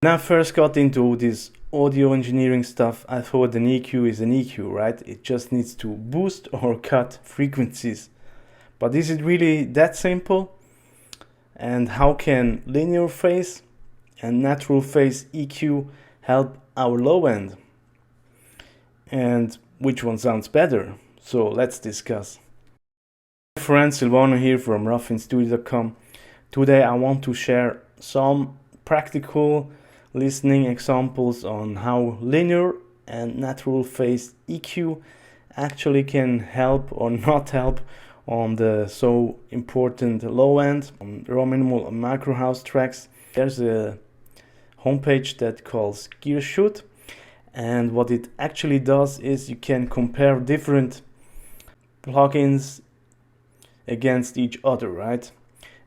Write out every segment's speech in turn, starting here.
When I first got into this audio engineering stuff, I thought an EQ is an EQ, right? It just needs to boost or cut frequencies. But is it really that simple? And how can linear phase and natural phase EQ help our low end? And which one sounds better? So let's discuss. My friend Silvano here from ruffinstudio.com. Today I want to share some practical listening examples on how linear and natural phase EQ actually can help or not help on the so important low end on Rominimal and micro house tracks. There's a homepage that calls gearshoot, and what it actually does is you can compare different plugins against each other, right?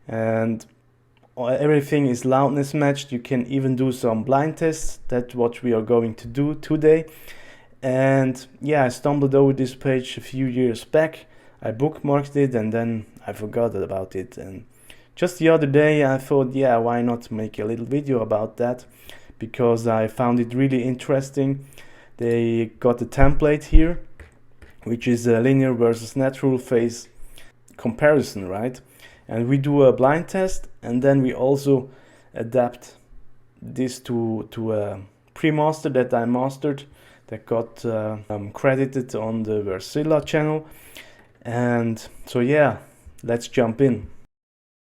And everything is loudness matched. You can even do some blind tests. That's what we are going to do today. And yeah, I stumbled over this page a few years back. I bookmarked it and then I forgot about it. And just the other day I thought, yeah, why not make a little video about that? Because I found it really interesting. They got a template here, which is a linear versus natural phase comparison, right? And we do a blind test, and then we also adapt this to a pre-master that I mastered that got credited on the Verity channel. And so yeah, let's jump in.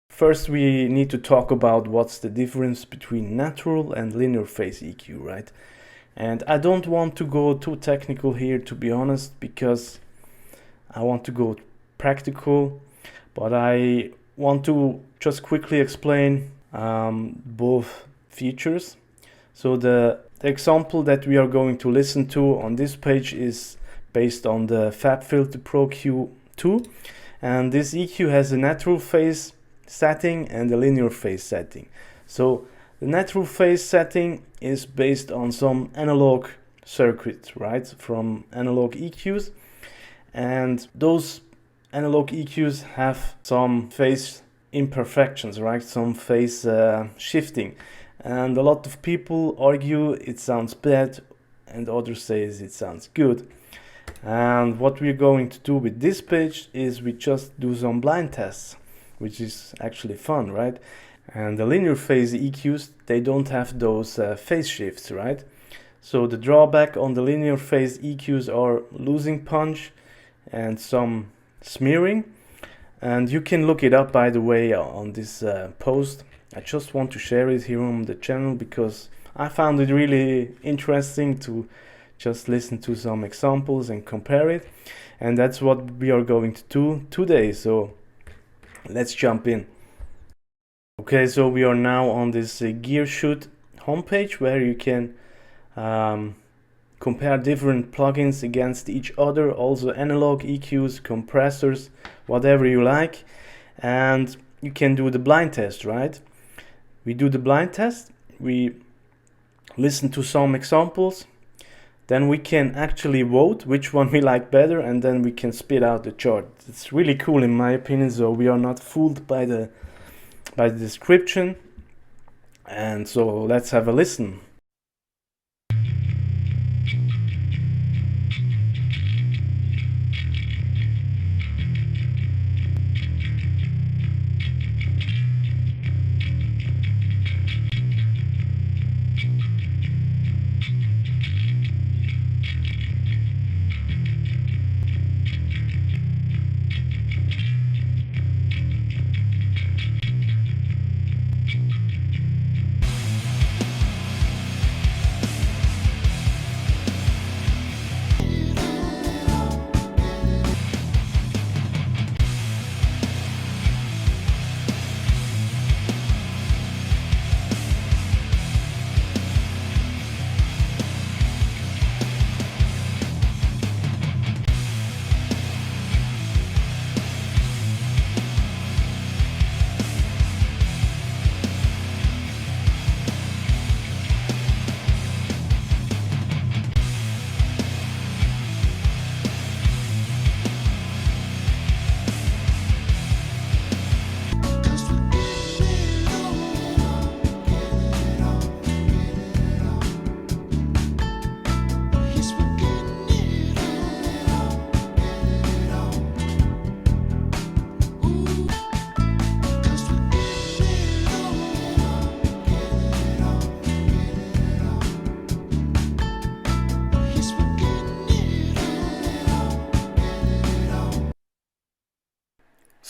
First we need to talk about what's the difference between natural and linear phase EQ, right? And I don't want to go too technical here, to be honest, because I want to go practical, but I want to just quickly explain both features. So the example that we are going to listen to on this page is based on the FabFilter Pro Q2, and this EQ has a natural phase setting and a linear phase setting. So the natural phase setting is based on some analog circuits, right, from analog EQs, and those analog EQs have some phase imperfections, right? Some phase shifting, and a lot of people argue it sounds bad and others say it sounds good. And what we're going to do with this page is we just do some blind tests, which is actually fun, right? And the linear phase EQs, they don't have those phase shifts, right? So the drawback on the linear phase EQs are losing punch and some smearing, and you can look it up, by the way, on this post. I just want to share it here on the channel because I found it really interesting to just listen to some examples and compare it, and that's what we are going to do today. So let's jump in. Okay, so we are now on this gearshoot homepage where you can compare different plugins against each other, also analog EQs, compressors, whatever you like, and you can do the blind test, right? We do the blind test, we listen to some examples, then we can actually vote which one we like better, and then we can spit out the chart. It's really cool in my opinion, so we are not fooled by the description. And so let's have a listen.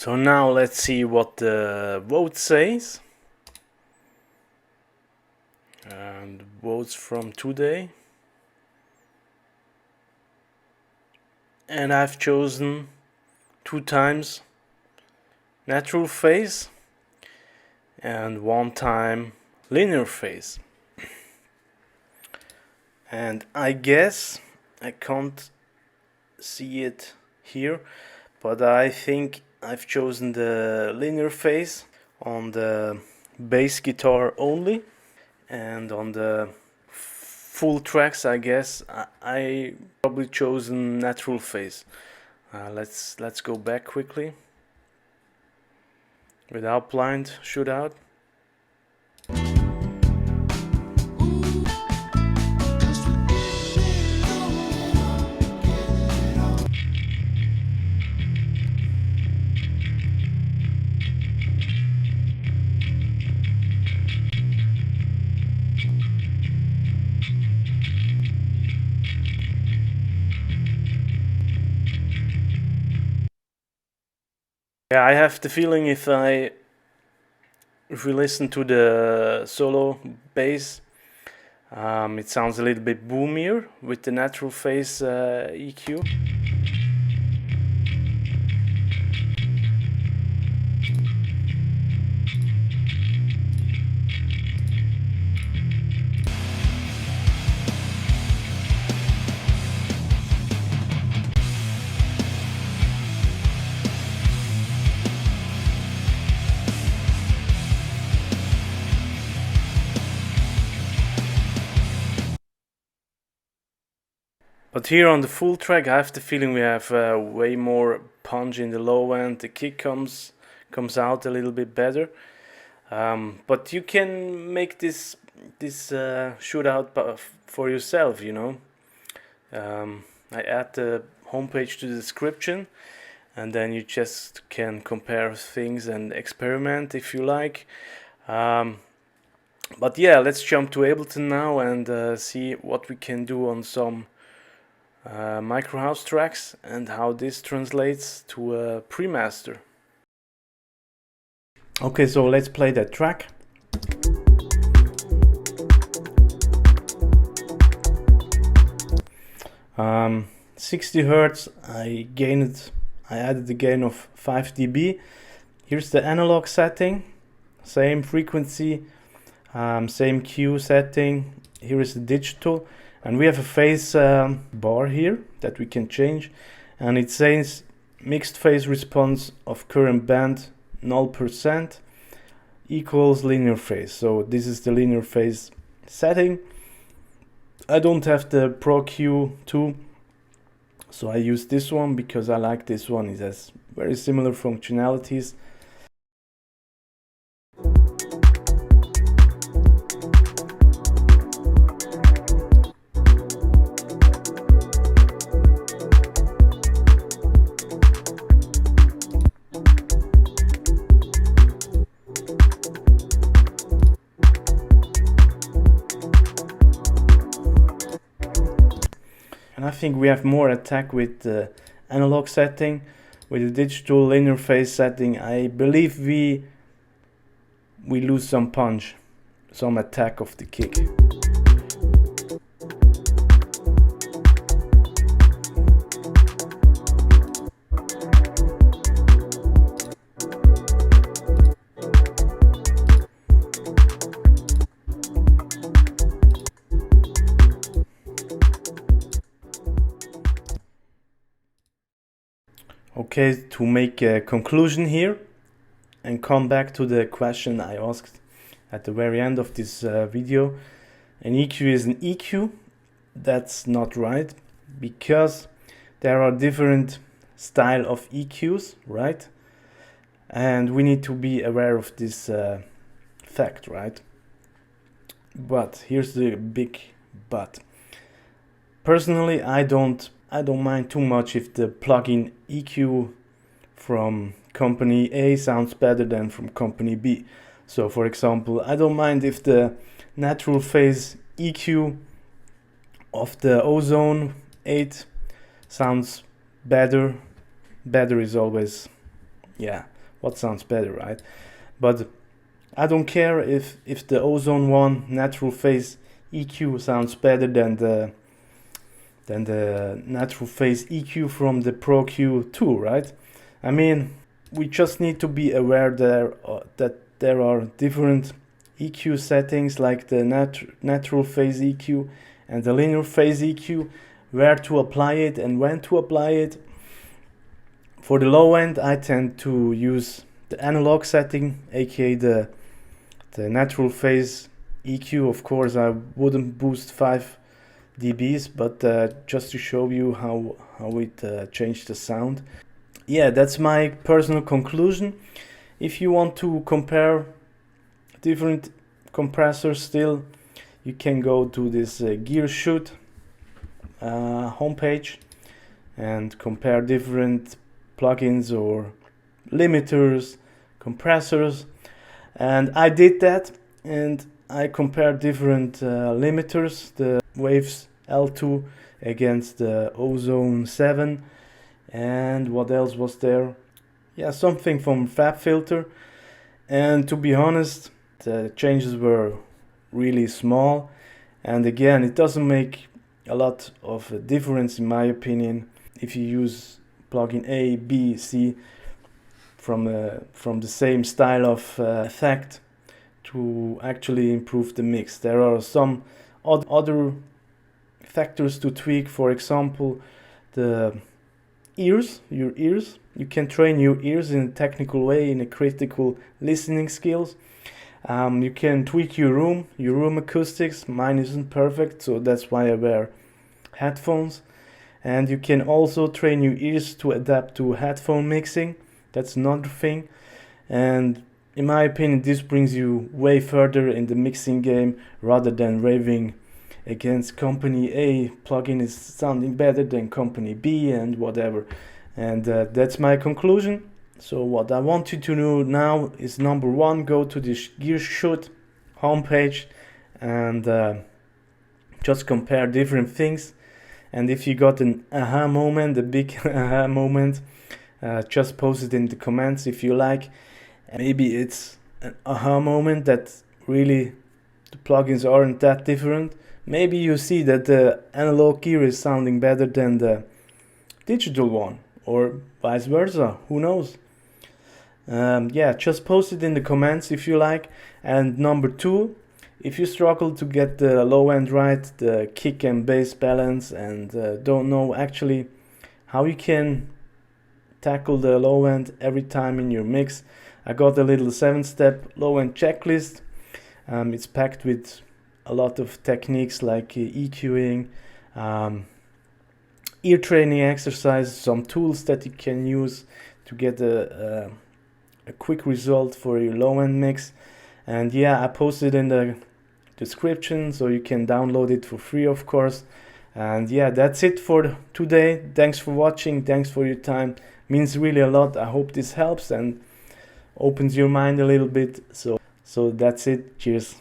So now let's see what the vote says. And votes from today. And I've chosen 2 times natural phase and 1 time linear phase. And I guess I can't see it here, but I think I've chosen the linear phase on the bass guitar only, and on the full tracks I guess I probably chosen natural phase. Let's go back quickly without blind shootout. Yeah, I have the feeling if we listen to the solo bass, it sounds a little bit boomier with the natural phase EQ. But here on the full track, I have the feeling we have way more punch in the low end. The kick comes out a little bit better. But you can make this shootout for yourself, you know. I add the homepage to the description, and then you just can compare things and experiment if you like. But yeah, let's jump to Ableton now and see what we can do on some micro house tracks and how this translates to a pre-master. Okay, so let's play that track. Um, 60 Hertz. I added the gain of 5 dB. Here's the analog setting, same frequency, same Q setting. Here is the digital. And we have a phase bar here that we can change, and it says mixed phase response of current band 0% equals linear phase. So this is the linear phase setting. I don't have the Pro Q2, so I use this one because I like this one. It has very similar functionalities. And I think we have more attack with the analog setting. With the digital linear phase setting, I believe we lose some punch, some attack of the kick. Okay, to make a conclusion here and come back to the question I asked at the very end of this video. An EQ is an EQ. That's not right, because there are different style of EQs, right? And we need to be aware of this fact, right? But here's the big but. Personally, I don't mind too much if the plugin EQ from company A sounds better than from company B. So for example, I don't mind if the natural phase EQ of the Ozone 8 sounds better. Better is always, yeah, what sounds better, right? But I don't care if the Ozone 1 natural phase EQ sounds better than the natural phase EQ from the Pro Q2, right? I mean, we just need to be aware that there are different EQ settings, like the natural phase EQ and the linear phase EQ, where to apply it and when to apply it. For the low end, I tend to use the analog setting, aka the natural phase EQ. Of course, I wouldn't boost 5 dBs, but just to show you how it changed the sound. Yeah, that's my personal conclusion. If you want to compare different compressors still, you can go to this gearshoot homepage and compare different plugins or limiters, compressors. And I did that, and I compared different limiters, the Waves L2 against the Ozone 7, and what else was there? Yeah, something from FabFilter. And to be honest, the changes were really small, and again, it doesn't make a lot of a difference in my opinion if you use plugin A, B, C from the same style of effect to actually improve the mix. There are some other factors to tweak. For example, the ears, your ears. You can train your ears in a technical way, in a critical listening skills. You can tweak your room acoustics. Mine isn't perfect, so that's why I wear headphones. And you can also train your ears to adapt to headphone mixing. That's another thing. And in my opinion, this brings you way further in the mixing game, rather than raving against company A plugin is sounding better than company B and whatever. And that's my conclusion. So what I want you to do now is, number one, go to the gearshoot homepage and just compare different things. And if you got an aha moment, a big aha moment, just post it in the comments if you like. Maybe it's an aha moment that really the plugins aren't that different. Maybe you see that the analog gear is sounding better than the digital one, or vice versa, who knows. Yeah, just post it in the comments if you like. And number two, if you struggle to get the low end right, the kick and bass balance, and don't know actually how you can tackle the low end every time in your mix, I got a little 7-step low end checklist. It's packed with a lot of techniques like EQing, ear training exercises, some tools that you can use to get a quick result for your low end mix. And yeah, I posted in the description, so you can download it for free, of course. And yeah, that's it for today. Thanks for watching. Thanks for your time. Means really a lot. I hope this helps and opens your mind a little bit. So that's it. Cheers.